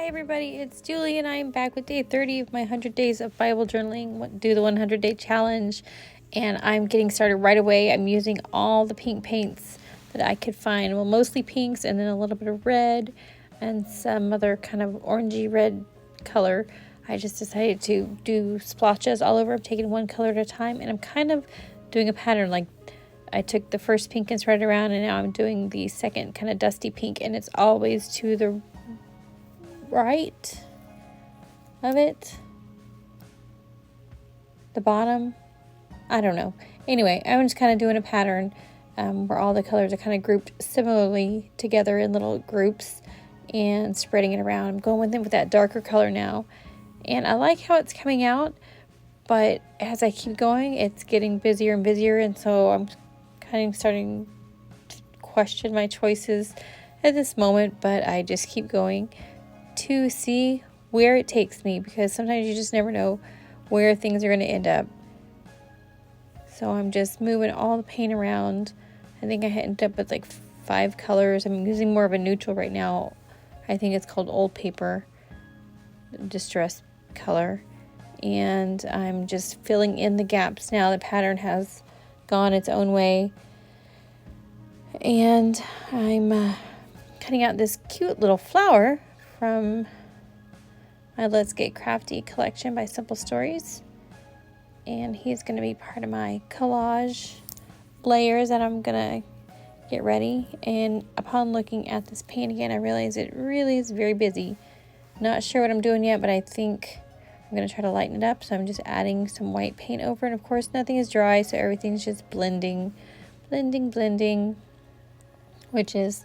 everybody, it's Julie and I'm back with day 30 of my 100 days of Bible journaling, do the 100-day challenge, and I'm getting started right away. I'm using all the pink paints that I could find, well, mostly pinks and then a little bit of red and some other kind of orangey red color. I just decided to do splotches all over. I'm taking one color at a time, and I'm kind of doing a pattern. Like, I took the first pink and spread it around, and now I'm doing the second kind of dusty pink, and it's always to the right of it, the bottom, I don't know. Anyway, I'm just kind of doing a pattern where all the colors are kind of grouped similarly together in little groups and spreading it around. I'm going with that darker color now, and I like how it's coming out, but as I keep going, it's getting busier and busier, and so I'm kind of starting to question my choices at this moment, but I just keep going to see where it takes me, because sometimes you just never know where things are going to end up. So I'm just moving all the paint around. I think I ended up with like 5 colors. I'm using more of a neutral right now. I think it's called Old Paper Distress color, and I'm just filling in the gaps now. The pattern has gone its own way, and I'm cutting out this cute little flower from my Let's Get Crafty collection by Simple Stories, and he's going to be part of my collage layers that I'm going to get ready. And upon looking at this paint again, I realize it really is very busy. Not sure what I'm doing yet, but I think I'm going to try to lighten it up. So I'm just adding some white paint over, and of course nothing is dry, so everything's just blending, which is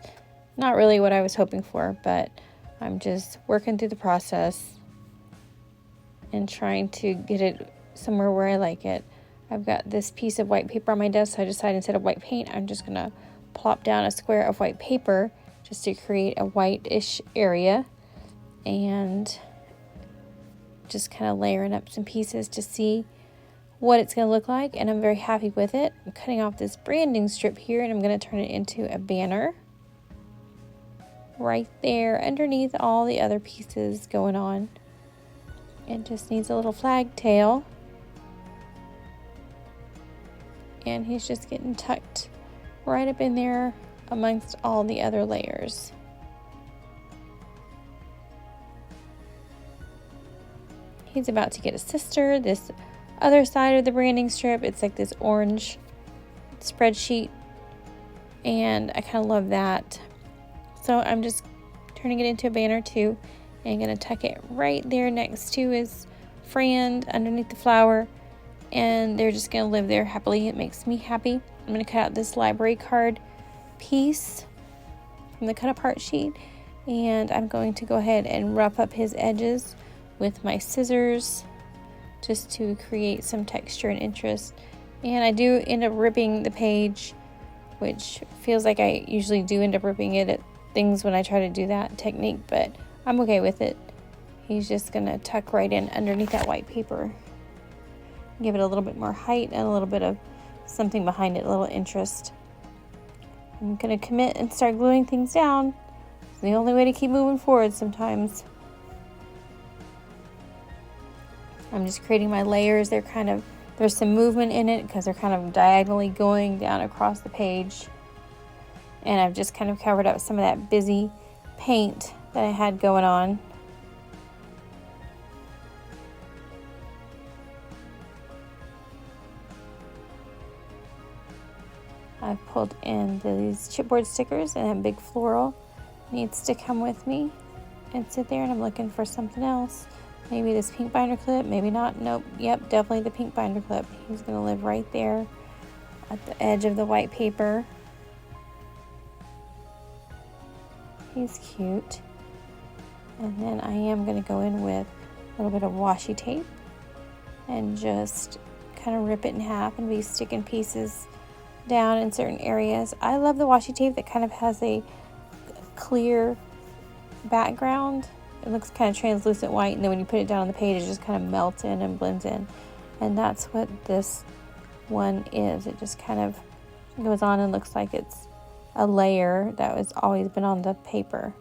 not really what I was hoping for, but I'm just working through the process and trying to get it somewhere where I like it. I've got this piece of white paper on my desk, so I decided instead of white paint, I'm just going to plop down a square of white paper just to create a whitish area, and just kind of layering up some pieces to see what it's going to look like, and I'm very happy with it. I'm cutting off this branding strip here, and I'm going to turn it into a banner right there underneath all the other pieces going on. It just needs a little flag tail, and he's just getting tucked right up in there amongst all the other layers. He's about to get a sister. This other side of the branding strip, it's like this orange spreadsheet, and I kind of love that. So I'm just turning it into a banner too, and going to tuck it right there next to his friend underneath the flower, and they're just going to live there happily. It makes me happy. I'm going to cut out this library card piece from the cut apart sheet, and I'm going to go ahead and rough up his edges with my scissors just to create some texture and interest. And I do end up ripping the page, which feels like I usually do end up ripping it at things when I try to do that technique, but I'm okay with it. He's just going to tuck right in underneath that white paper. Give it a little bit more height and a little bit of something behind it, a little interest. I'm going to commit and start gluing things down. It's the only way to keep moving forward sometimes. I'm just creating my layers. There's some movement in it because they're kind of diagonally going down across the page. And I've just kind of covered up some of that busy paint that I had going on. I've pulled in these chipboard stickers, and that big floral needs to come with me and sit there, and I'm looking for something else. Maybe this pink binder clip, maybe not. Nope, yep, definitely the pink binder clip. He's going to live right there at the edge of the white paper. He's cute. And then I am going to go in with a little bit of washi tape and just kind of rip it in half and be sticking pieces down in certain areas. I love the washi tape that kind of has a clear background. It looks kind of translucent white, and then when you put it down on the page, it just kind of melts in and blends in. And that's what this one is. It just kind of goes on and looks like it's a layer that has always been on the paper.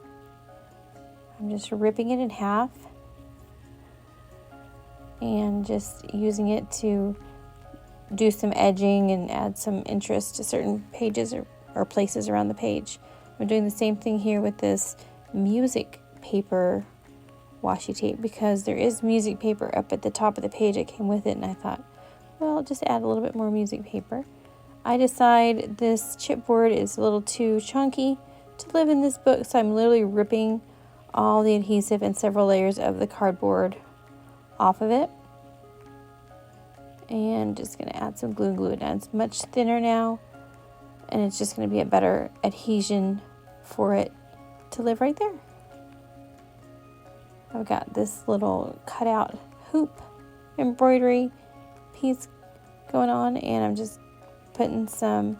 I'm just ripping it in half and just using it to do some edging and add some interest to certain pages or places around the page. I'm doing the same thing here with this music paper washi tape because there is music paper up at the top of the page that came with it, and I thought, well, I'll just add a little bit more music paper. I decide this chipboard is a little too chunky to live in this book, so I'm literally ripping all the adhesive and several layers of the cardboard off of it. And just going to add some glue. It adds much thinner now, and it's just going to be a better adhesion for it to live right there. I've got this little cutout hoop embroidery piece going on, and I'm just putting some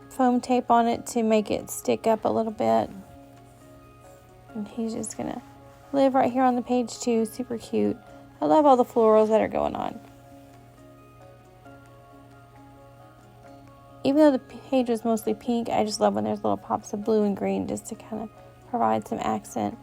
foam tape on it to make it stick up a little bit. And he's just going to live right here on the page too. Super cute. I love all the florals that are going on. Even though the page was mostly pink, I just love when there's little pops of blue and green just to kind of provide some accent.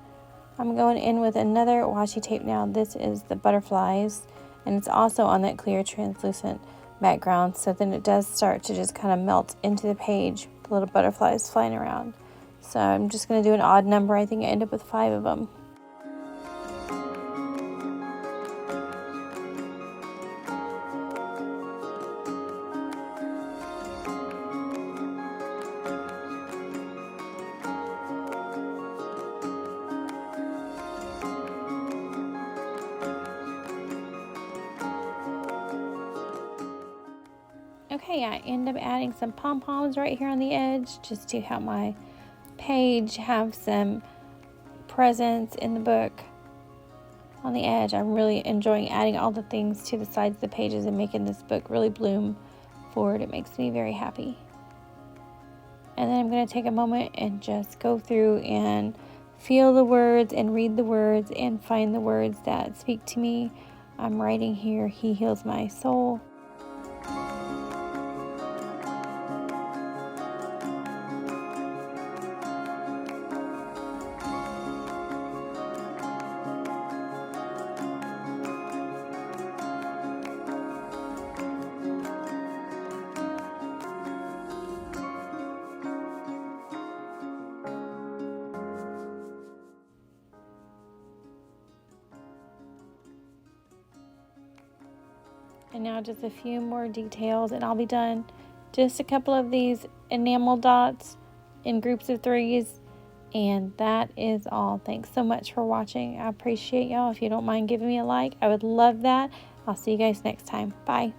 I'm going in with another washi tape now. This is the butterflies, and it's also on that clear translucent background, so then it does start to just kind of melt into the page, the little butterflies flying around. So I'm just going to do an odd number. I think I end up with 5 of them. Okay, I end up adding some pom-poms right here on the edge just to help my page have some presence in the book on the edge. I'm really enjoying adding all the things to the sides of the pages and making this book really bloom forward. It makes me very happy. And then I'm going to take a moment and just go through and feel the words and read the words and find the words that speak to me. I'm writing here, "He heals my soul." And now just a few more details and I'll be done. Just a couple of these enamel dots in groups of 3s. And that is all. Thanks so much for watching. I appreciate y'all. If you don't mind giving me a like, I would love that. I'll see you guys next time. Bye.